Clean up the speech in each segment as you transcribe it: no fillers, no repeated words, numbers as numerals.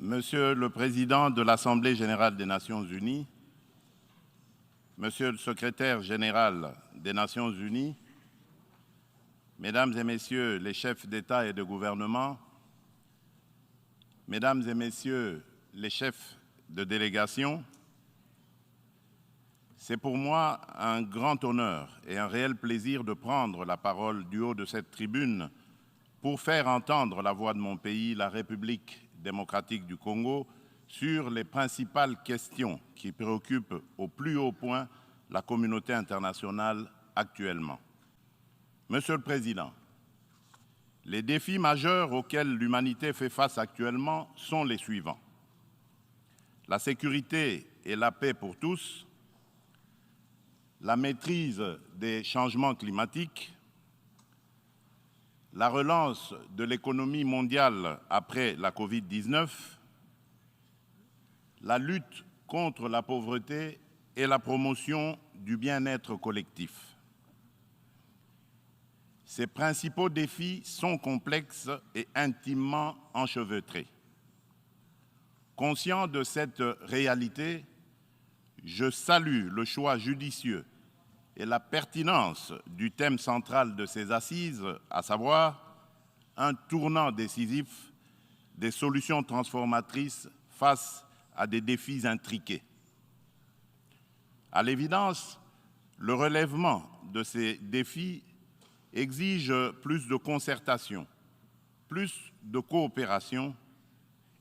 Monsieur le Président de l'Assemblée générale des Nations unies, Monsieur le Secrétaire général des Nations unies, Mesdames et Messieurs les chefs d'État et de gouvernement, Mesdames et Messieurs les chefs de délégation, c'est pour moi un grand honneur et un réel plaisir de prendre la parole du haut de cette tribune pour faire entendre la voix de mon pays, la République démocratique du Congo, sur les principales questions qui préoccupent au plus haut point la communauté internationale actuellement. Monsieur le Président, les défis majeurs auxquels l'humanité fait face actuellement sont les suivants. La sécurité et la paix pour tous, la maîtrise des changements climatiques, la relance de l'économie mondiale après la Covid-19, la lutte contre la pauvreté et la promotion du bien-être collectif. Ces principaux défis sont complexes et intimement enchevêtrés. Conscient de cette réalité, je salue le choix judicieux et la pertinence du thème central de ces assises, à savoir un tournant décisif des solutions transformatrices face à des défis intriqués. À l'évidence, le relèvement de ces défis exige plus de concertation, plus de coopération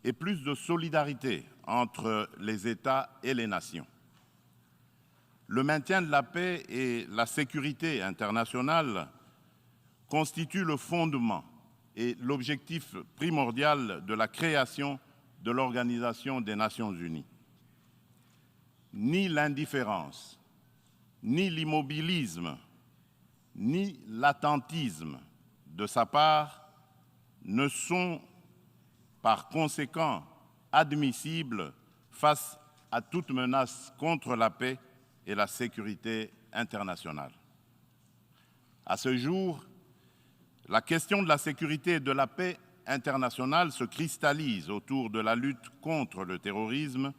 et plus de solidarité entre les États et les nations. Le maintien de la paix et la sécurité internationale constituent le fondement et l'objectif primordial de la création de l'Organisation des Nations unies. Ni l'indifférence, ni l'immobilisme, ni l'attentisme de sa part ne sont par conséquent admissibles face à toute menace contre la paix et la sécurité internationale. À ce jour, la question de la sécurité et de la paix internationale se cristallise autour de la lutte contre le terrorisme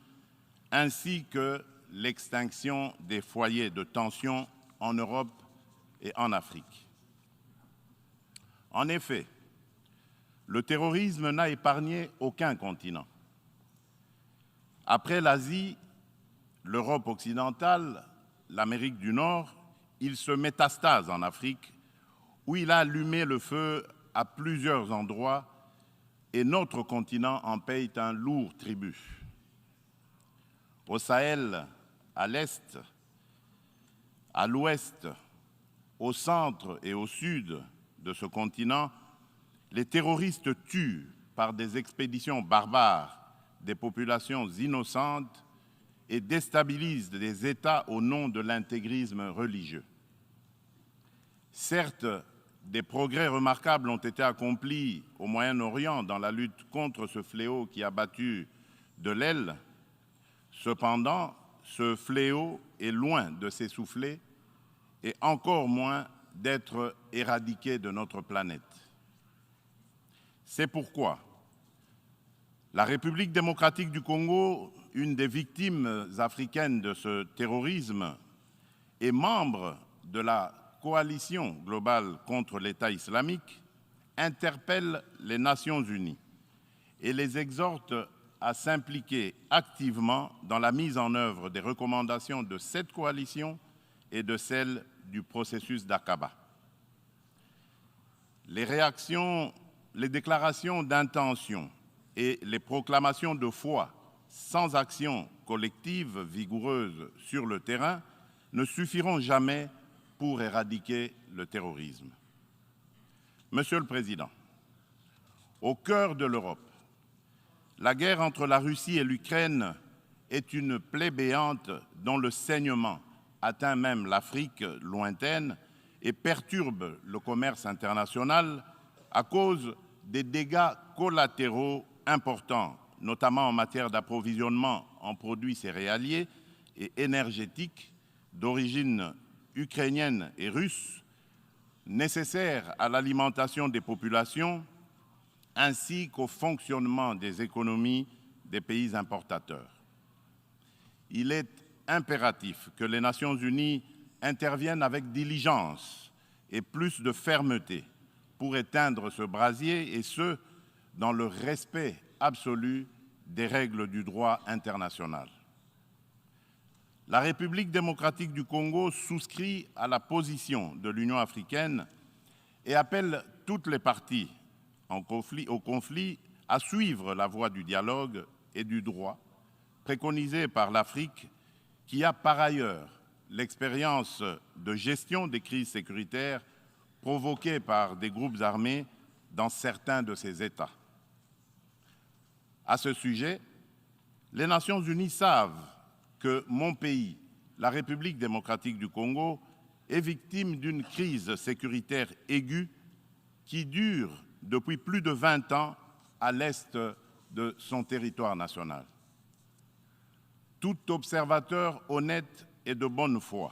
ainsi que l'extinction des foyers de tension en Europe et en Afrique. En effet, le terrorisme n'a épargné aucun continent. Après l'Asie, l'Europe occidentale, l'Amérique du Nord, il se métastase en Afrique, où il a allumé le feu à plusieurs endroits et notre continent en paye un lourd tribut. Au Sahel, à l'Est, à l'Ouest, au centre et au sud de ce continent, les terroristes tuent par des expéditions barbares des populations innocentes et déstabilisent des États au nom de l'intégrisme religieux. Certes, des progrès remarquables ont été accomplis au Moyen-Orient dans la lutte contre ce fléau qui a battu de l'aile. Cependant, ce fléau est loin de s'essouffler et encore moins d'être éradiqué de notre planète. C'est pourquoi la République démocratique du Congo, une des victimes africaines de ce terrorisme, est membre de la coalition globale contre l'État islamique, interpelle les Nations unies et les exhorte à s'impliquer activement dans la mise en œuvre des recommandations de cette coalition et de celles du processus d'Aqaba. Les déclarations d'intention et les proclamations de foi sans action collective vigoureuse sur le terrain ne suffiront jamais pour éradiquer le terrorisme. Monsieur le Président, au cœur de l'Europe, la guerre entre la Russie et l'Ukraine est une plaie béante dont le saignement atteint même l'Afrique lointaine et perturbe le commerce international à cause des dégâts collatéraux importants, notamment en matière d'approvisionnement en produits céréaliers et énergétiques d'origine ukrainienne et russe, nécessaires à l'alimentation des populations, ainsi qu'au fonctionnement des économies des pays importateurs. Il est impératif que les Nations unies interviennent avec diligence et plus de fermeté pour éteindre ce brasier, et ce, dans le respect absolu des règles du droit international. La République démocratique du Congo souscrit à la position de l'Union africaine et appelle toutes les parties au conflit à suivre la voie du dialogue et du droit préconisée par l'Afrique, qui a par ailleurs l'expérience de gestion des crises sécuritaires provoquées par des groupes armés dans certains de ses États. À ce sujet, les Nations unies savent que mon pays, la République démocratique du Congo, est victime d'une crise sécuritaire aiguë qui dure depuis plus de 20 ans à l'est de son territoire national. Tout observateur honnête et de bonne foi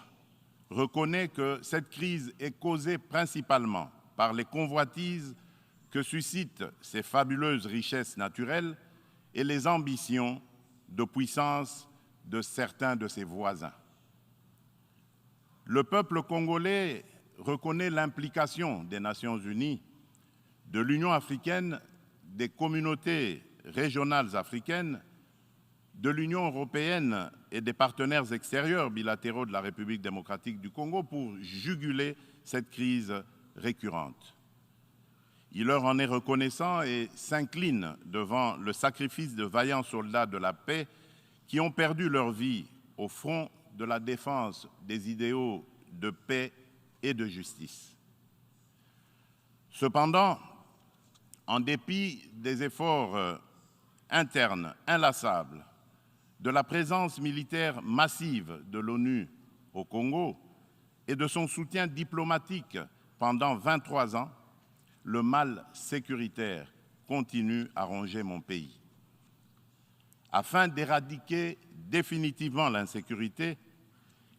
reconnaît que cette crise est causée principalement par les convoitises que suscitent ces fabuleuses richesses naturelles et les ambitions de puissance de certains de ses voisins. Le peuple congolais reconnaît l'implication des Nations unies, de l'Union africaine, des communautés régionales africaines, de l'Union européenne et des partenaires extérieurs bilatéraux de la République démocratique du Congo pour juguler cette crise récurrente. Il leur en est reconnaissant et s'incline devant le sacrifice de vaillants soldats de la paix qui ont perdu leur vie au front de la défense des idéaux de paix et de justice. Cependant, en dépit des efforts internes inlassables, de la présence militaire massive de l'ONU au Congo et de son soutien diplomatique pendant 23 ans, le mal sécuritaire continue à ronger mon pays. Afin d'éradiquer définitivement l'insécurité,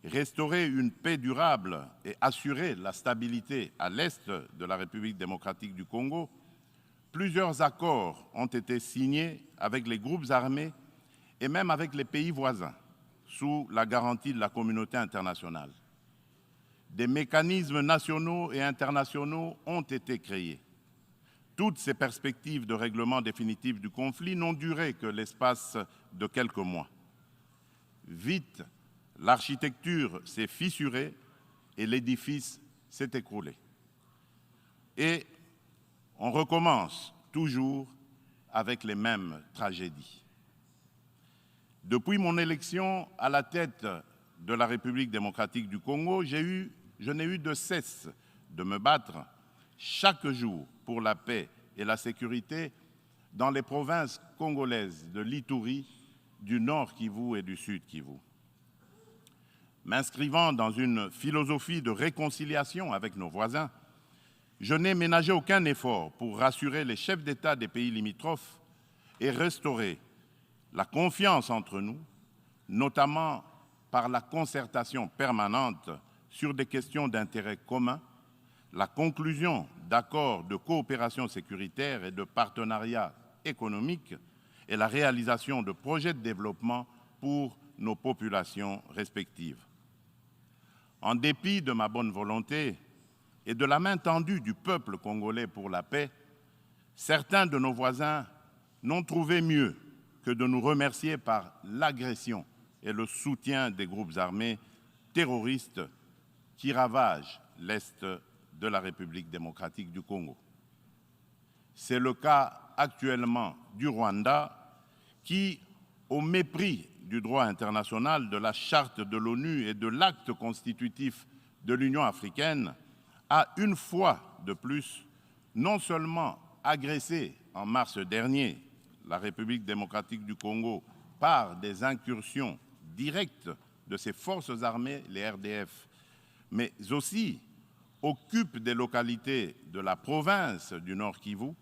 restaurer une paix durable et assurer la stabilité à l'est de la République démocratique du Congo, plusieurs accords ont été signés avec les groupes armés et même avec les pays voisins, sous la garantie de la communauté internationale. Des mécanismes nationaux et internationaux ont été créés. Toutes ces perspectives de règlement définitif du conflit n'ont duré que l'espace de quelques mois. Vite, l'architecture s'est fissurée et l'édifice s'est écroulé. Et on recommence toujours avec les mêmes tragédies. Depuis mon élection à la tête de la République démocratique du Congo, je n'ai eu de cesse de me battre chaque jour pour la paix et la sécurité dans les provinces congolaises de l'Ituri, du Nord Kivu et du Sud Kivu. M'inscrivant dans une philosophie de réconciliation avec nos voisins, je n'ai ménagé aucun effort pour rassurer les chefs d'État des pays limitrophes et restaurer la confiance entre nous, notamment par la concertation permanente sur des questions d'intérêt commun, la conclusion d'accords de coopération sécuritaire et de partenariat économique et la réalisation de projets de développement pour nos populations respectives. En dépit de ma bonne volonté et de la main tendue du peuple congolais pour la paix, certains de nos voisins n'ont trouvé mieux que de nous remercier par l'agression et le soutien des groupes armés terroristes qui ravagent l'Est de la République démocratique du Congo. C'est le cas actuellement du Rwanda qui, au mépris du droit international, de la charte de l'ONU et de l'acte constitutif de l'Union africaine, a une fois de plus non seulement agressé en mars dernier la République démocratique du Congo par des incursions directes de ses forces armées, les RDF, mais aussi occupe des localités de la province du Nord Kivu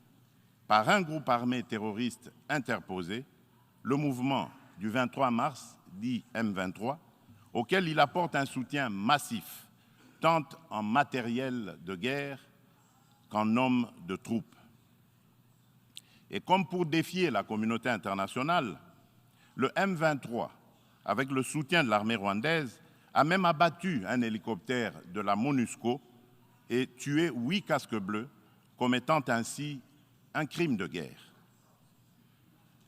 par un groupe armé terroriste interposé, le mouvement du 23 mars, dit M23, auquel il apporte un soutien massif, tant en matériel de guerre qu'en hommes de troupes. Et comme pour défier la communauté internationale, Le M23, avec le soutien de l'armée rwandaise, a même abattu un hélicoptère de la MONUSCO et tué 8 casques bleus, commettant ainsi un crime de guerre.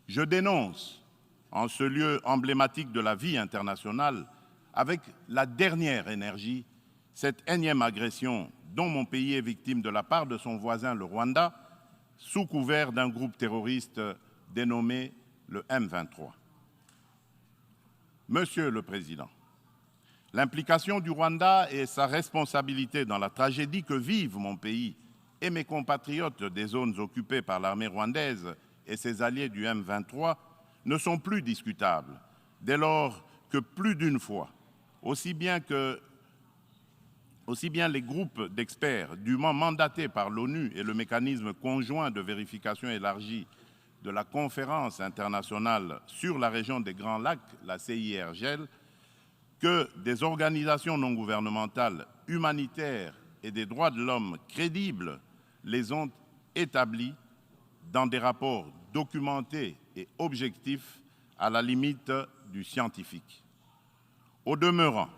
Je dénonce, en ce lieu emblématique de la vie internationale, avec la dernière énergie, cette énième agression dont mon pays est victime de la part de son voisin le Rwanda, sous couvert d'un groupe terroriste dénommé le M23. Monsieur le Président, l'implication du Rwanda et sa responsabilité dans la tragédie que vivent mon pays et mes compatriotes des zones occupées par l'armée rwandaise et ses alliés du M23 ne sont plus discutables, dès lors que plus d'une fois, aussi bien les groupes d'experts dûment mandatés par l'ONU et le mécanisme conjoint de vérification élargie de la Conférence internationale sur la région des Grands Lacs, la CIRGL, que des organisations non gouvernementales, humanitaires et des droits de l'homme crédibles les ont établis dans des rapports documentés et objectifs à la limite du scientifique. Au demeurant,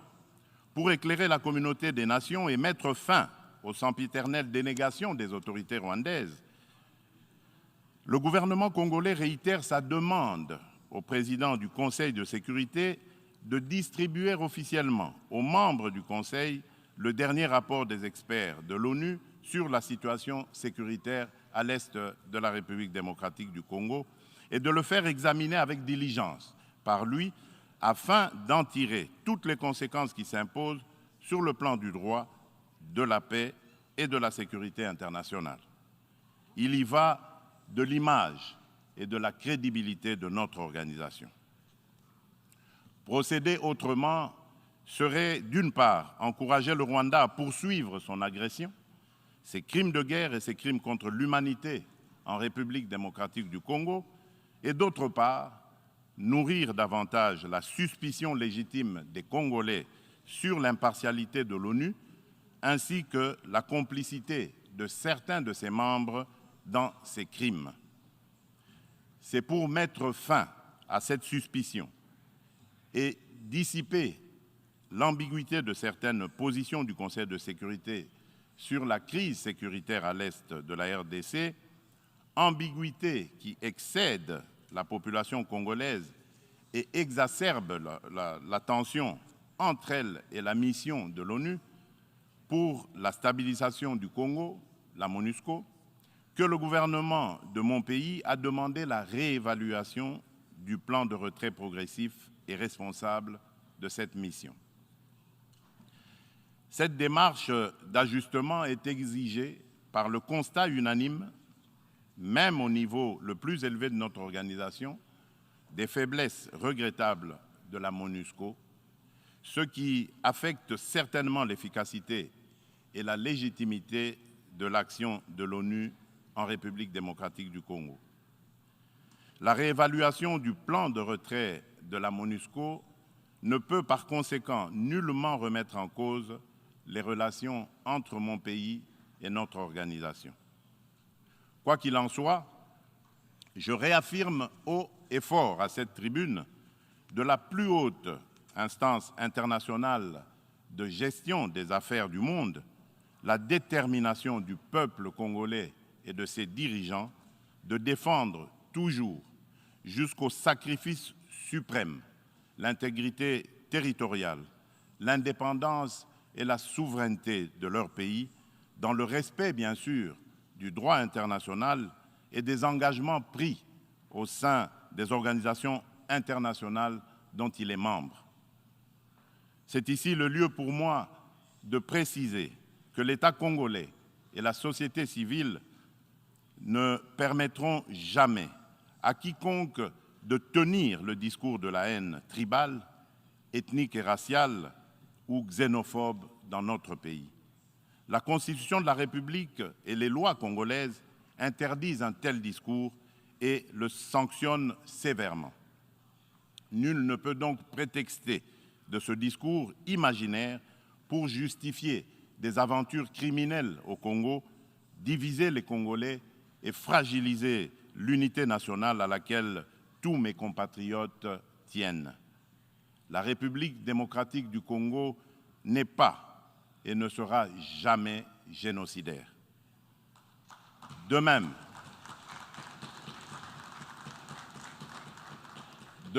pour éclairer la communauté des nations et mettre fin aux sempiternelles dénégations des autorités rwandaises, le gouvernement congolais réitère sa demande au président du Conseil de sécurité de distribuer officiellement aux membres du Conseil le dernier rapport des experts de l'ONU sur la situation sécuritaire à l'est de la République démocratique du Congo et de le faire examiner avec diligence par lui afin d'en tirer toutes les conséquences qui s'imposent sur le plan du droit, de la paix et de la sécurité internationale. Il y va de l'image et de la crédibilité de notre organisation. Procéder autrement serait, d'une part, encourager le Rwanda à poursuivre son agression, ses crimes de guerre et ses crimes contre l'humanité en République démocratique du Congo, et d'autre part, nourrir davantage la suspicion légitime des Congolais sur l'impartialité de l'ONU, ainsi que la complicité de certains de ses membres dans ces crimes. C'est pour mettre fin à cette suspicion et dissiper l'ambiguïté de certaines positions du Conseil de sécurité sur la crise sécuritaire à l'est de la RDC, ambiguïté qui excède la population congolaise et exacerbe la tension entre elle et la mission de l'ONU pour la stabilisation du Congo, la MONUSCO, que le gouvernement de mon pays a demandé la réévaluation du plan de retrait progressif et responsable de cette mission. Cette démarche d'ajustement est exigée par le constat unanime, même au niveau le plus élevé de notre organisation, des faiblesses regrettables de la MONUSCO, ce qui affecte certainement l'efficacité et la légitimité de l'action de l'ONU en République démocratique du Congo. La réévaluation du plan de retrait de la MONUSCO ne peut par conséquent nullement remettre en cause les relations entre mon pays et notre organisation. Quoi qu'il en soit, je réaffirme haut et fort à cette tribune de la plus haute instance internationale de gestion des affaires du monde la détermination du peuple congolais et de ses dirigeants de défendre toujours, jusqu'au sacrifice suprême, l'intégrité territoriale, l'indépendance et la souveraineté de leur pays, dans le respect, bien sûr, du droit international et des engagements pris au sein des organisations internationales dont il est membre. C'est ici le lieu pour moi de préciser que l'État congolais et la société civile ne permettront jamais à quiconque de tenir le discours de la haine tribale, ethnique et raciale ou xénophobe dans notre pays. La Constitution de la République et les lois congolaises interdisent un tel discours et le sanctionnent sévèrement. Nul ne peut donc prétexter de ce discours imaginaire pour justifier des aventures criminelles au Congo, diviser les Congolais et fragiliser l'unité nationale à laquelle tous mes compatriotes tiennent. La République démocratique du Congo n'est pas et ne sera jamais génocidaire. De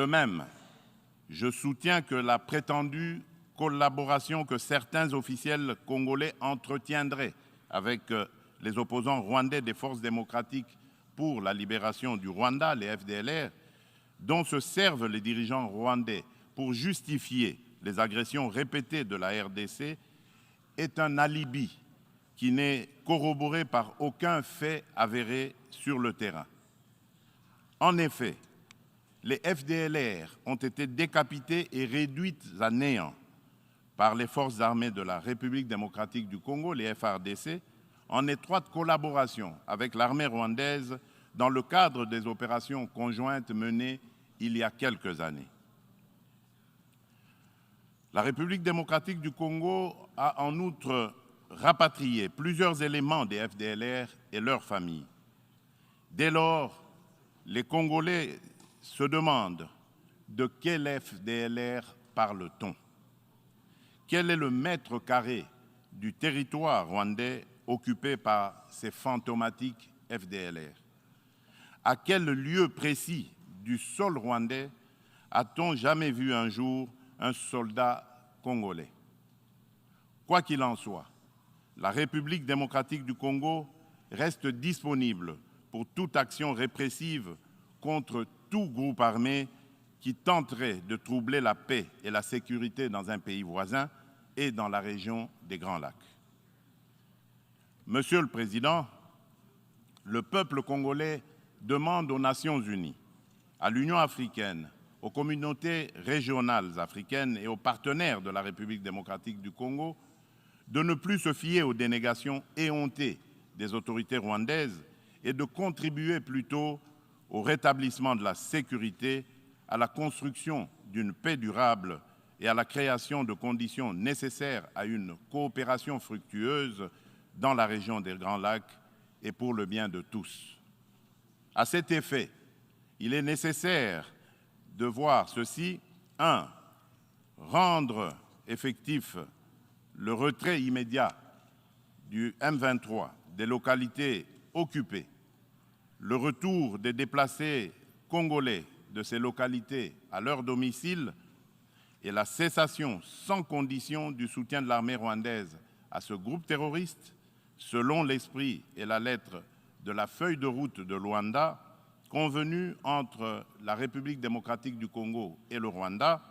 même, je soutiens que la prétendue collaboration que certains officiels congolais entretiendraient avec les opposants rwandais des forces démocratiques pour la libération du Rwanda, les FDLR, dont se servent les dirigeants rwandais pour justifier les agressions répétées de la RDC, est un alibi qui n'est corroboré par aucun fait avéré sur le terrain. En effet, les FDLR ont été décapités et réduits à néant par les forces armées de la République démocratique du Congo, les FARDC, en étroite collaboration avec l'armée rwandaise dans le cadre des opérations conjointes menées il y a quelques années. La République démocratique du Congo a en outre rapatrié plusieurs éléments des FDLR et leurs familles. Dès lors, les Congolais se demandent de quel FDLR parle-t-on? Quel est le mètre carré du territoire rwandais occupé par ces fantomatiques FDLR? À quel lieu précis du sol rwandais a-t-on jamais vu un jour un soldat congolais? Quoi qu'il en soit, la République démocratique du Congo reste disponible pour toute action répressive contre tout groupe armé qui tenterait de troubler la paix et la sécurité dans un pays voisin et dans la région des Grands Lacs. Monsieur le Président, le peuple congolais demande aux Nations unies, à l'Union africaine, aux communautés régionales africaines et aux partenaires de la République démocratique du Congo de ne plus se fier aux dénégations éhontées des autorités rwandaises et de contribuer plutôt au rétablissement de la sécurité, à la construction d'une paix durable et à la création de conditions nécessaires à une coopération fructueuse dans la région des Grands Lacs et pour le bien de tous. À cet effet, il est nécessaire de voir ceci. 1. Rendre effectif le retrait immédiat du M23 des localités occupées, le retour des déplacés congolais de ces localités à leur domicile et la cessation sans condition du soutien de l'armée rwandaise à ce groupe terroriste, selon l'esprit et la lettre de la feuille de route de Luanda, convenue entre la République démocratique du Congo et le Rwanda,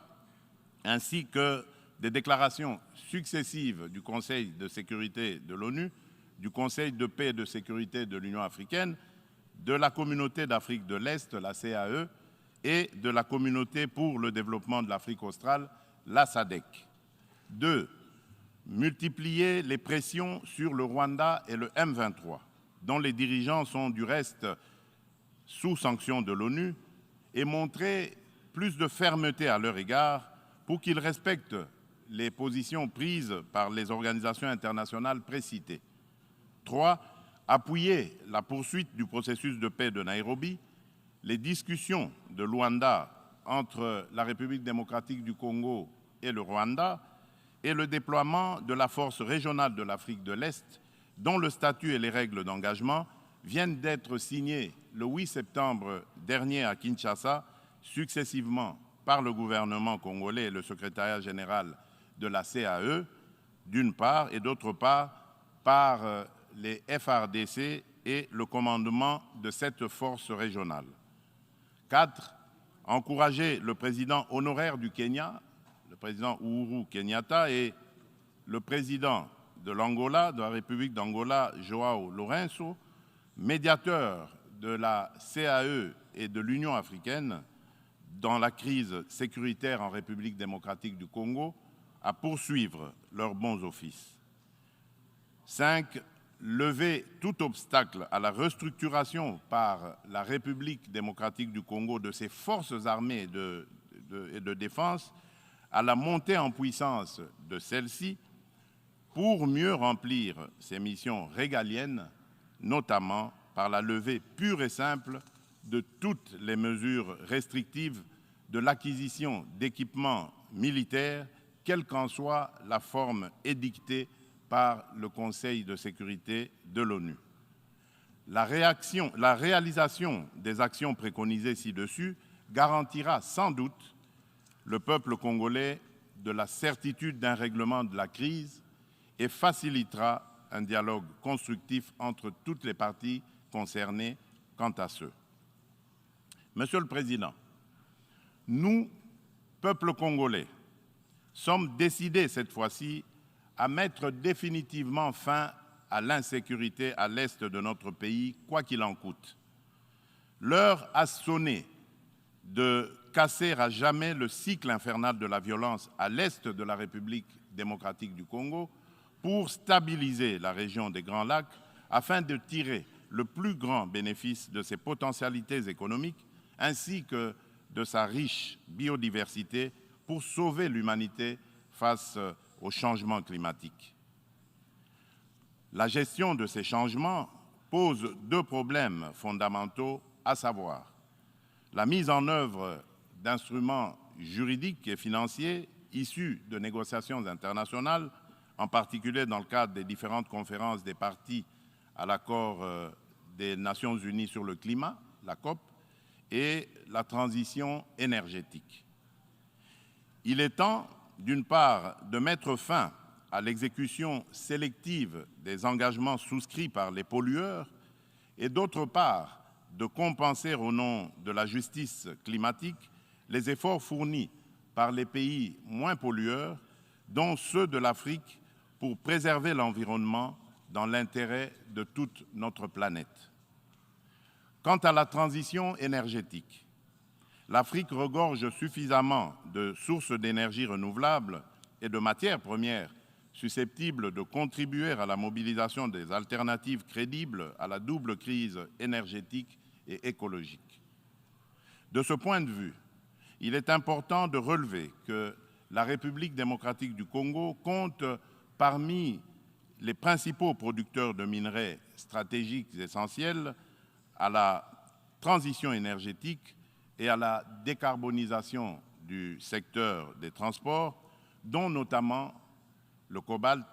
ainsi que des déclarations successives du Conseil de sécurité de l'ONU, du Conseil de paix et de sécurité de l'Union africaine, de la Communauté d'Afrique de l'Est, la CAE, et de la Communauté pour le développement de l'Afrique australe, la SADC. 2. Multiplier les pressions sur le Rwanda et le M23, dont les dirigeants sont du reste sous sanction de l'ONU, et montrer plus de fermeté à leur égard pour qu'ils respectent les positions prises par les organisations internationales précitées. 3. Appuyer la poursuite du processus de paix de Nairobi, les discussions de Luanda entre la République démocratique du Congo et le Rwanda et le déploiement de la force régionale de l'Afrique de l'Est, dont le statut et les règles d'engagement viennent d'être signés le 8 septembre dernier à Kinshasa, successivement par le gouvernement congolais et le secrétariat général de la CAE, d'une part, et d'autre part, par les FARDC et le commandement de cette force régionale. 4. Encourager le président honoraire du Kenya, le président Uhuru Kenyatta, et le président de l'Angola, de la République d'Angola, João Lourenço, médiateur de la CAE et de l'Union africaine dans la crise sécuritaire en République démocratique du Congo, à poursuivre leurs bons offices. 5. Lever tout obstacle à la restructuration par la République démocratique du Congo de ses forces armées et de défense, à la montée en puissance de celles-ci pour mieux remplir ses missions régaliennes, notamment par la levée pure et simple de toutes les mesures restrictives de l'acquisition d'équipements militaires, quelle qu'en soit la forme édictée par le Conseil de sécurité de l'ONU. La réalisation des actions préconisées ci-dessus garantira sans doute le peuple congolais de la certitude d'un règlement de la crise et facilitera un dialogue constructif entre toutes les parties concernées quant à ce. Monsieur le Président, nous, peuple congolais, sommes décidés cette fois-ci à mettre définitivement fin à l'insécurité à l'est de notre pays, quoi qu'il en coûte. L'heure a sonné de casser à jamais le cycle infernal de la violence à l'est de la République démocratique du Congo pour stabiliser la région des Grands Lacs afin de tirer le plus grand bénéfice de ses potentialités économiques ainsi que de sa riche biodiversité pour sauver l'humanité face au changement climatique. La gestion de ces changements pose deux problèmes fondamentaux, à savoir la mise en œuvre d'instruments juridiques et financiers issus de négociations internationales, en particulier dans le cadre des différentes conférences des parties à l'accord des Nations Unies sur le climat, la COP, et la transition énergétique. Il est temps, d'une part, de mettre fin à l'exécution sélective des engagements souscrits par les pollueurs et d'autre part, de compenser au nom de la justice climatique les efforts fournis par les pays moins pollueurs, dont ceux de l'Afrique, pour préserver l'environnement dans l'intérêt de toute notre planète. Quant à la transition énergétique, l'Afrique regorge suffisamment de sources d'énergie renouvelables et de matières premières susceptibles de contribuer à la mobilisation des alternatives crédibles à la double crise énergétique et écologique. De ce point de vue, il est important de relever que la République démocratique du Congo compte parmi les principaux producteurs de minerais stratégiques essentiels à la transition énergétique et à la décarbonisation du secteur des transports, dont notamment le cobalt,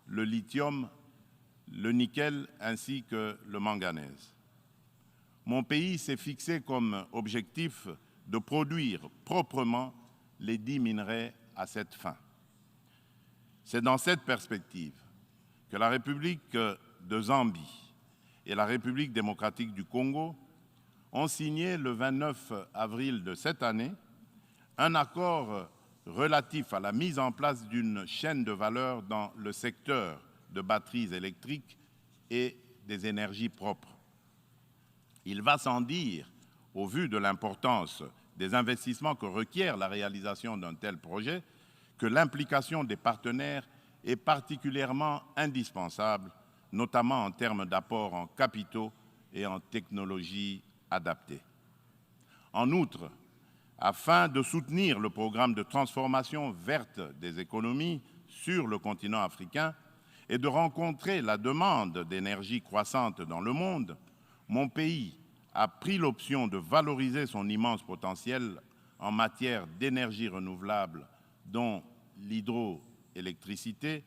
le lithium, le nickel ainsi que le manganèse. Mon pays s'est fixé comme objectif de produire proprement les 10 minerais à cette fin. C'est dans cette perspective que la République de Zambie et la République démocratique du Congo ont signé le 29 avril de cette année un accord relatif à la mise en place d'une chaîne de valeur dans le secteur de batteries électriques et des énergies propres. Il va sans dire, au vu de l'importance des investissements que requiert la réalisation d'un tel projet, que l'implication des partenaires est particulièrement indispensable, notamment en termes d'apport en capitaux et en technologies adaptées. En outre, afin de soutenir le programme de transformation verte des économies sur le continent africain et de rencontrer la demande d'énergie croissante dans le monde, mon pays a pris l'option de valoriser son immense potentiel en matière d'énergie renouvelable, dont l'hydroélectricité,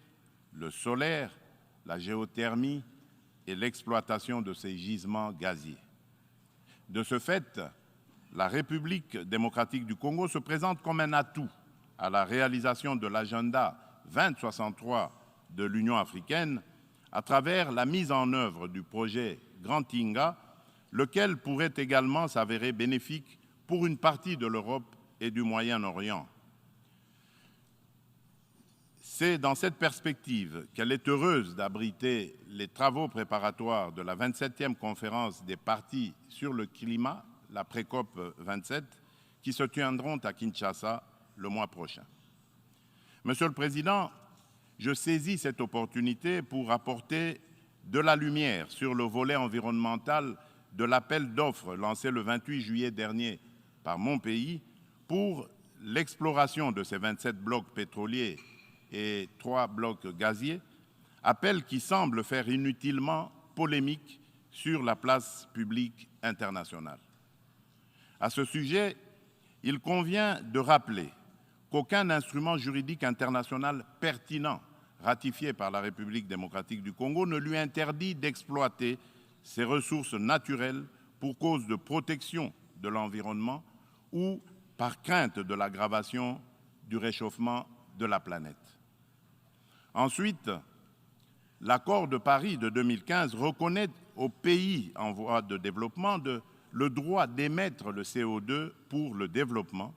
le solaire, la géothermie et l'exploitation de ces gisements gaziers. De ce fait, la République démocratique du Congo se présente comme un atout à la réalisation de l'agenda 2063 de l'Union africaine à travers la mise en œuvre du projet Grand Inga, lequel pourrait également s'avérer bénéfique pour une partie de l'Europe et du Moyen-Orient. C'est dans cette perspective qu'elle est heureuse d'abriter les travaux préparatoires de la 27e conférence des parties sur le climat, la pré-COP 27, qui se tiendront à Kinshasa le mois prochain. Monsieur le Président, je saisis cette opportunité pour apporter de la lumière sur le volet environnemental de l'appel d'offres lancé le 28 juillet dernier par mon pays pour l'exploration de ces 27 blocs pétroliers et 3 blocs gaziers, appel qui semble faire inutilement polémique sur la place publique internationale. À ce sujet, il convient de rappeler qu'aucun instrument juridique international pertinent ratifié par la République démocratique du Congo ne lui interdit d'exploiter ses ressources naturelles pour cause de protection de l'environnement ou par crainte de l'aggravation du réchauffement de la planète. Ensuite, l'accord de Paris de 2015 reconnaît aux pays en voie de développement le droit d'émettre le CO2 pour le développement,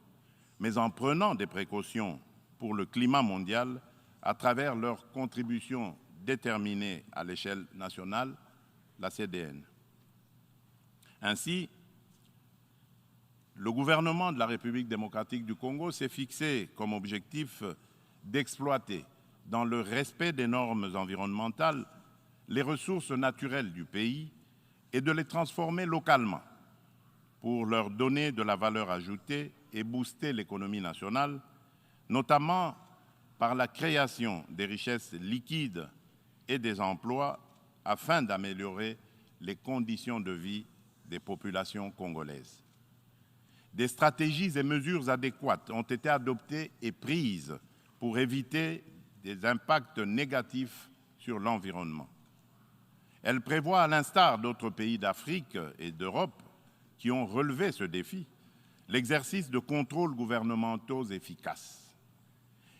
mais en prenant des précautions pour le climat mondial à travers leur contribution déterminée à l'échelle nationale, la CDN. Ainsi, le gouvernement de la République démocratique du Congo s'est fixé comme objectif d'exploiter, dans le respect des normes environnementales, les ressources naturelles du pays et de les transformer localement pour leur donner de la valeur ajoutée et booster l'économie nationale, notamment par la création des richesses liquides et des emplois afin d'améliorer les conditions de vie des populations congolaises. Des stratégies et mesures adéquates ont été adoptées et prises pour éviter des impacts négatifs sur l'environnement. Elle prévoit, à l'instar d'autres pays d'Afrique et d'Europe qui ont relevé ce défi, l'exercice de contrôles gouvernementaux efficaces.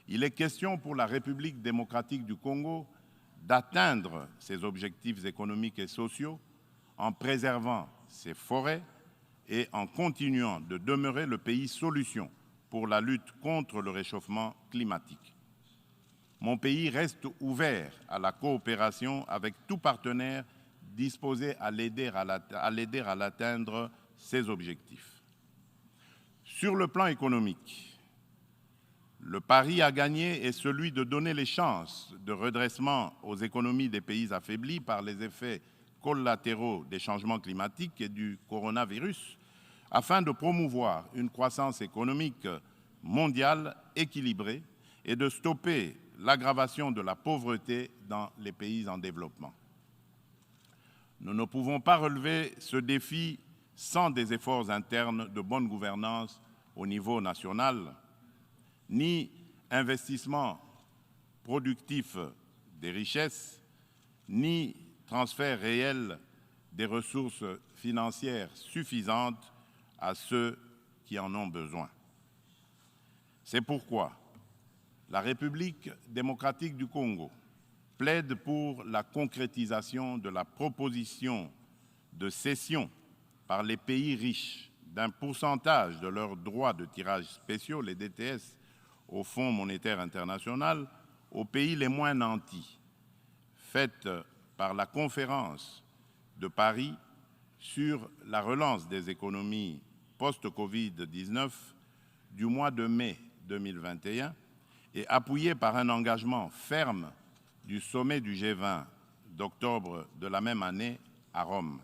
Il est question pour la République démocratique du Congo d'atteindre ses objectifs économiques et sociaux en préservant ses forêts et en continuant de demeurer le pays solution pour la lutte contre le réchauffement climatique. Mon pays reste ouvert à la coopération avec tout partenaire disposé à l'aider à l'atteindre ses objectifs. Sur le plan économique, le pari à gagner est celui de donner les chances de redressement aux économies des pays affaiblis par les effets collatéraux des changements climatiques et du coronavirus, afin de promouvoir une croissance économique mondiale équilibrée et de stopper l'aggravation de la pauvreté dans les pays en développement. Nous ne pouvons pas relever ce défi sans des efforts internes de bonne gouvernance au niveau national, ni investissement productif des richesses, ni transfert réel des ressources financières suffisantes à ceux qui en ont besoin. C'est pourquoi la République démocratique du Congo plaide pour la concrétisation de la proposition de cession par les pays riches d'un pourcentage de leurs droits de tirage spéciaux, les DTS, au Fonds monétaire international, aux pays les moins nantis, faite par la conférence de Paris sur la relance des économies post-Covid-19 du mois de mai 2021 et appuyée par un engagement ferme du sommet du G20 d'octobre de la même année à Rome.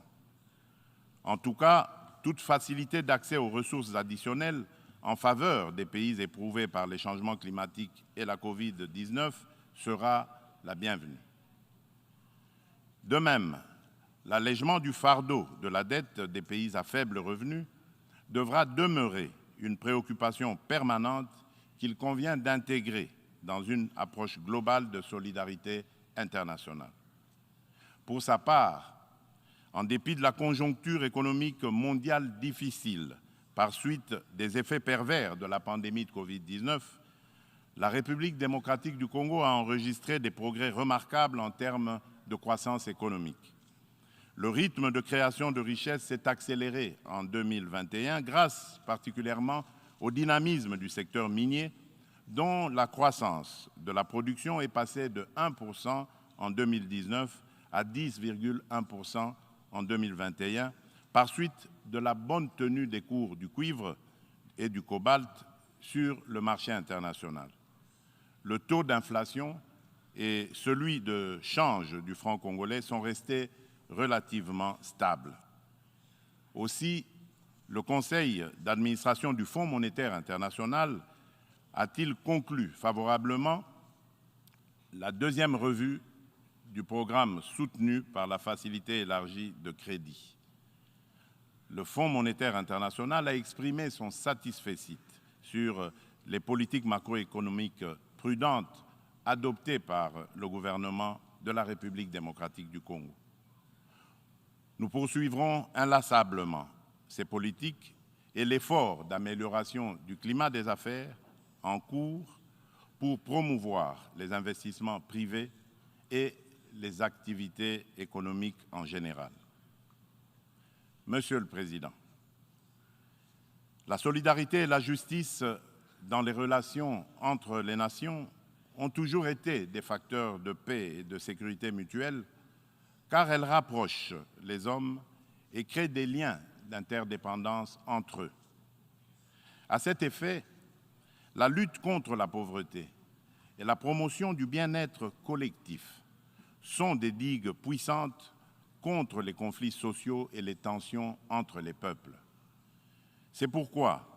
En tout cas, toute facilité d'accès aux ressources additionnelles en faveur des pays éprouvés par les changements climatiques et la Covid-19 sera la bienvenue. De même, l'allègement du fardeau de la dette des pays à faible revenu devra demeurer une préoccupation permanente qu'il convient d'intégrer dans une approche globale de solidarité internationale. Pour sa part, en dépit de la conjoncture économique mondiale difficile par suite des effets pervers de la pandémie de Covid-19, la République démocratique du Congo a enregistré des progrès remarquables en termes de croissance économique. Le rythme de création de richesses s'est accéléré en 2021 grâce particulièrement au dynamisme du secteur minier dont la croissance de la production est passée de 1% en 2019 à 10,1% en 2021 par suite de la bonne tenue des cours du cuivre et du cobalt sur le marché international. Le taux d'inflation et celui de change du franc congolais sont restés relativement stables. Aussi, le Conseil d'administration du Fonds monétaire international a-t-il conclu favorablement la deuxième revue du programme soutenu par la facilité élargie de crédit. Le Fonds monétaire international a exprimé son satisfecit sur les politiques macroéconomiques prudentes adoptées par le gouvernement de la République démocratique du Congo. Nous poursuivrons inlassablement ces politiques et l'effort d'amélioration du climat des affaires en cours pour promouvoir les investissements privés et les activités économiques en général. Monsieur le Président, la solidarité et la justice dans les relations entre les nations ont toujours été des facteurs de paix et de sécurité mutuelle, car elles rapprochent les hommes et créent des liens d'interdépendance entre eux. À cet effet, la lutte contre la pauvreté et la promotion du bien-être collectif sont des digues puissantes contre les conflits sociaux et les tensions entre les peuples. C'est pourquoi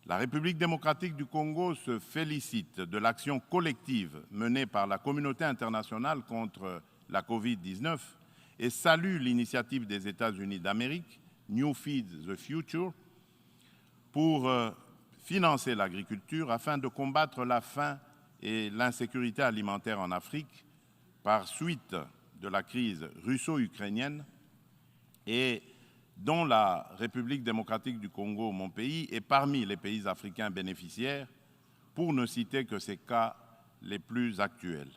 la République démocratique du Congo se félicite de l'action collective menée par la communauté internationale contre la Covid-19 et salue l'initiative des États-Unis d'Amérique, New Feed the Future, pour financer l'agriculture afin de combattre la faim et l'insécurité alimentaire en Afrique par suite de la crise russo-ukrainienne et dont la République démocratique du Congo, mon pays, est parmi les pays africains bénéficiaires, pour ne citer que ces cas les plus actuels.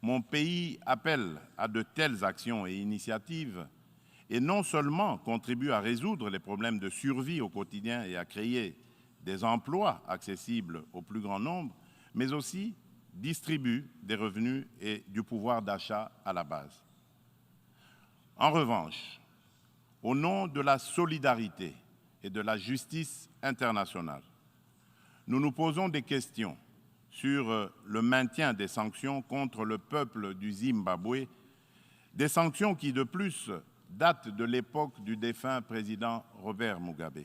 Mon pays appelle à de telles actions et initiatives et non seulement contribue à résoudre les problèmes de survie au quotidien et à créer des emplois accessibles au plus grand nombre, mais aussi distribue des revenus et du pouvoir d'achat à la base. En revanche, au nom de la solidarité et de la justice internationale, nous nous posons des questions sur le maintien des sanctions contre le peuple du Zimbabwe, des sanctions qui, de plus, datent de l'époque du défunt président Robert Mugabe.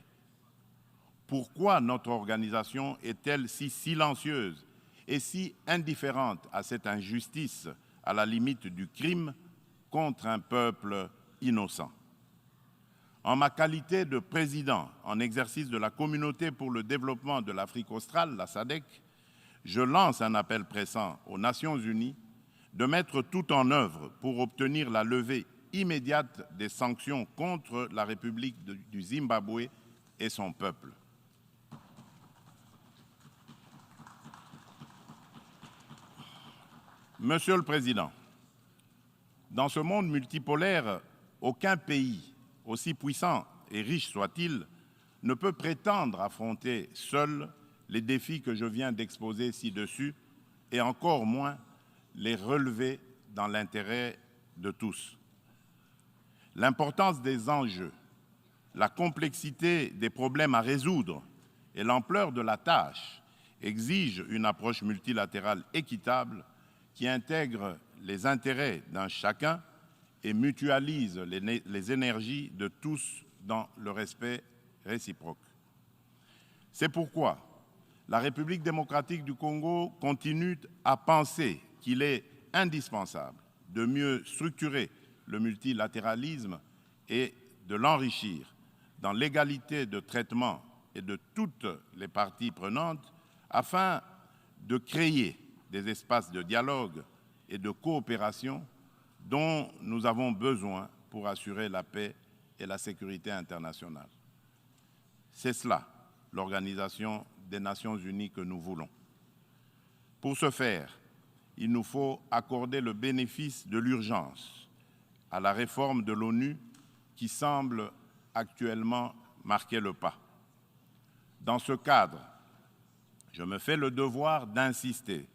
Pourquoi notre organisation est-elle si silencieuse et si indifférente à cette injustice, à la limite du crime, contre un peuple innocent? En ma qualité de président en exercice de la Communauté pour le développement de l'Afrique australe, la SADC, je lance un appel pressant aux Nations unies de mettre tout en œuvre pour obtenir la levée immédiate des sanctions contre la République du Zimbabwe et son peuple. Monsieur le Président, dans ce monde multipolaire, aucun pays, aussi puissant et riche soit-il, ne peut prétendre affronter seul les défis que je viens d'exposer ci-dessus, et encore moins les relever dans l'intérêt de tous. L'importance des enjeux, la complexité des problèmes à résoudre et l'ampleur de la tâche exigent une approche multilatérale équitable qui intègre les intérêts d'un chacun et mutualise les énergies de tous dans le respect réciproque. C'est pourquoi la République démocratique du Congo continue à penser qu'il est indispensable de mieux structurer le multilatéralisme et de l'enrichir dans l'égalité de traitement et de toutes les parties prenantes afin de créer des espaces de dialogue et de coopération dont nous avons besoin pour assurer la paix et la sécurité internationale. C'est cela, l'Organisation des Nations Unies que nous voulons. Pour ce faire, il nous faut accorder le bénéfice de l'urgence à la réforme de l'ONU qui semble actuellement marquer le pas. Dans ce cadre, je me fais le devoir d'insister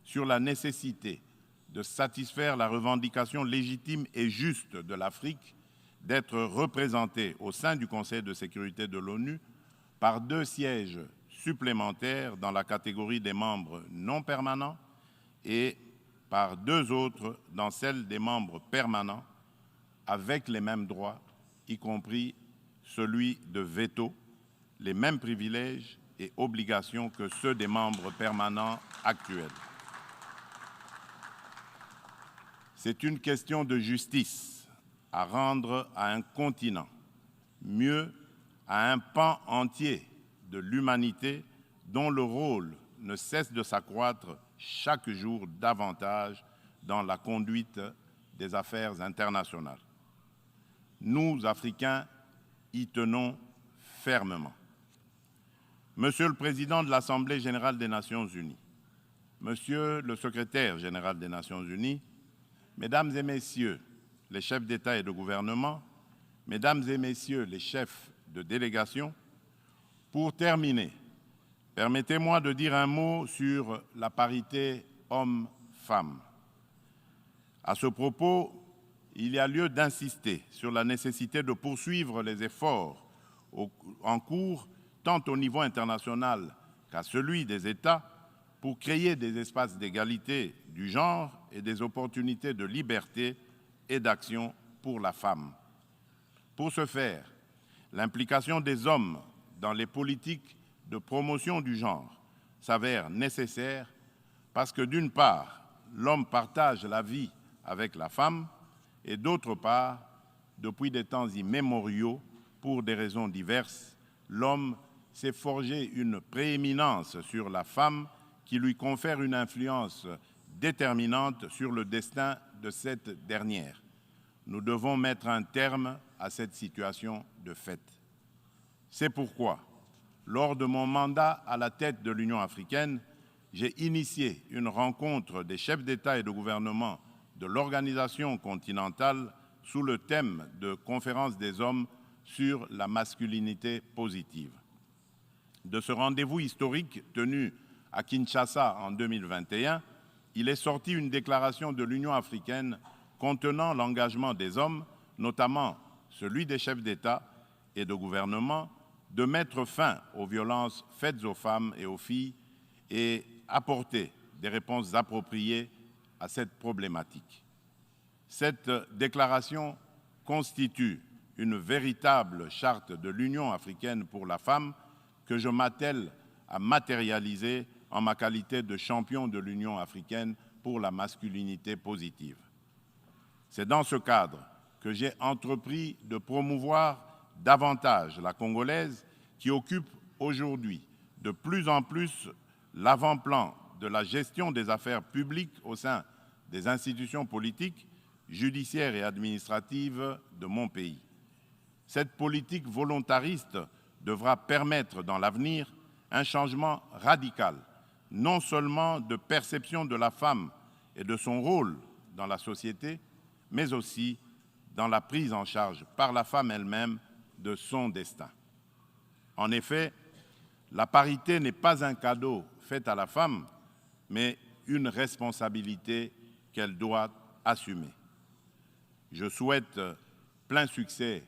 sur la nécessité de satisfaire la revendication légitime et juste de l'Afrique d'être représentée au sein du Conseil de sécurité de l'ONU par 2 sièges supplémentaires dans la catégorie des membres non permanents et par 2 autres dans celle des membres permanents avec les mêmes droits, y compris celui de veto, les mêmes privilèges et obligations que ceux des membres permanents actuels. C'est une question de justice à rendre à un continent, mieux à un pan entier de l'humanité dont le rôle ne cesse de s'accroître chaque jour davantage dans la conduite des affaires internationales. Nous, Africains, y tenons fermement. Monsieur le Président de l'Assemblée générale des Nations unies, Monsieur le Secrétaire général des Nations unies, Mesdames et Messieurs les chefs d'État et de gouvernement, Mesdames et Messieurs les chefs de délégation, pour terminer, permettez-moi de dire un mot sur la parité hommes-femmes. À ce propos, il y a lieu d'insister sur la nécessité de poursuivre les efforts en cours, tant au niveau international qu'à celui des États, pour créer des espaces d'égalité du genre et des opportunités de liberté et d'action pour la femme. Pour ce faire, l'implication des hommes dans les politiques de promotion du genre s'avère nécessaire parce que d'une part, l'homme partage la vie avec la femme et d'autre part, depuis des temps immémoriaux, pour des raisons diverses, l'homme s'est forgé une prééminence sur la femme qui lui confère une influence déterminante sur le destin de cette dernière. Nous devons mettre un terme à cette situation de fait. C'est pourquoi, lors de mon mandat à la tête de l'Union africaine, j'ai initié une rencontre des chefs d'État et de gouvernement de l'organisation continentale sous le thème de Conférence des hommes sur la masculinité positive. De ce rendez-vous historique tenu à Kinshasa en 2021, il est sorti une déclaration de l'Union africaine contenant l'engagement des hommes, notamment celui des chefs d'État et de gouvernement, de mettre fin aux violences faites aux femmes et aux filles et apporter des réponses appropriées à cette problématique. Cette déclaration constitue une véritable charte de l'Union africaine pour la femme que je m'attelle à matérialiser en ma qualité de champion de l'Union africaine pour la masculinité positive. C'est dans ce cadre que j'ai entrepris de promouvoir davantage la Congolaise qui occupe aujourd'hui de plus en plus l'avant-plan de la gestion des affaires publiques au sein des institutions politiques, judiciaires et administratives de mon pays. Cette politique volontariste devra permettre dans l'avenir un changement radical, non seulement de perception de la femme et de son rôle dans la société, mais aussi dans la prise en charge par la femme elle-même de son destin. En effet, la parité n'est pas un cadeau fait à la femme, mais une responsabilité qu'elle doit assumer. Je souhaite plein succès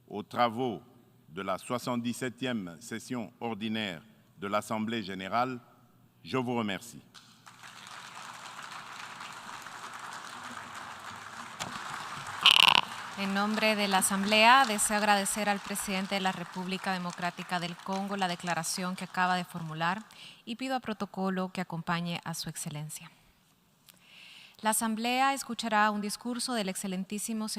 aux travaux de la 77e session ordinaire de l'Assemblée générale. Je vous remercie. En nombre de la Asamblea, deseo agradecer al presidente de la República Democrática del Congo la declaración que acaba de formular y pido a protocolo que acompañe a su excelencia. La Asamblea escuchará un discurso del excelentísimo señor